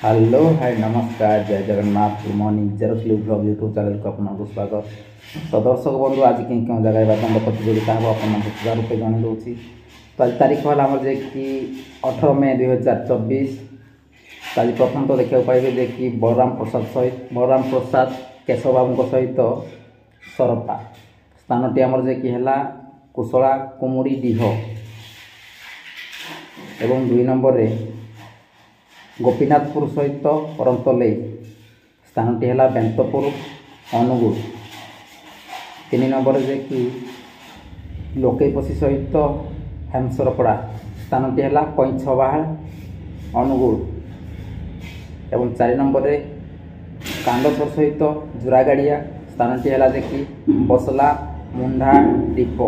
Hello hi नमस्कार जय Jagannath good morning जेरोस्ली ब्लॉग यूट्यूब चैनल को आपको स्वागत। तो दर्शक बंधु आज क्यों जगह दंड प्रतियोगिता हम आपको 1000 रुपये जन दूसरी। तो आज तारीख है आम जे कि 18 मई 2024। तो आज प्रथम तो देखा पाइबे जे कि बलराम प्रसाद केशव बाबू सहित सरपा स्थानटी आमर जे कि है कुशला कुमुड़ी डीह एवं 2 नंबर रे गोपीनाथपुर सहित परंतले स्थानटी है बेंतपुर अनुगुल। 3 नंबर जे कि लोकेपसी सहित हेमसरपड़ा स्थानटी है पैंछबाहा अनुगुल। एवं 4 नंबर रे कांडसर सहित जुरागाड़िया स्थानटी है जे कि बसला मुंडा दीप।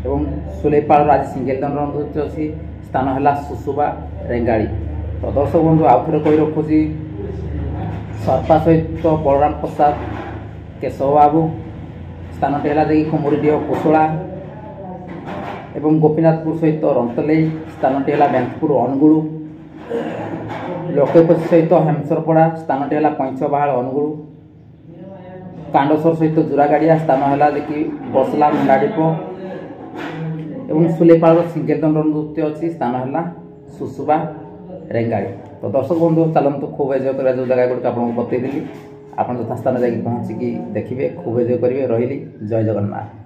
एवं सुलेपाड़ आज सिंगल दंड अच्छी स्थान है सुसुबा रेंगाड़ी। तो दर्शक बंधु आउ थे कही रखुची सरपा सहित बलराम प्रसाद केशव बाबू स्थानटी है जे कुमुरीडीह कुशला एवं गोपीनाथपुर सहित रंतले स्थानटी है बेंतपुर अनुगुल। लोकेपसी सहित हेमसरपड़ा स्थानटी है पैंछबाहा अनुगुल। कांडसर सहित जुरागाड़िया स्थान है जे कि बसला मुंडाडीप एवं सुलेपाड़ सिंगल दंड नृत्य अच्छी स्थान है सुसुबा रेंगाड़ी। तो दर्शक बंधु चलतु खूब एंजय कर जो जगह गुड़ आपको बतईदी आप यथास्थान जा पहुँचिकी देखिए खूब एंजय करेंगे। रही जय जगन्नाथ।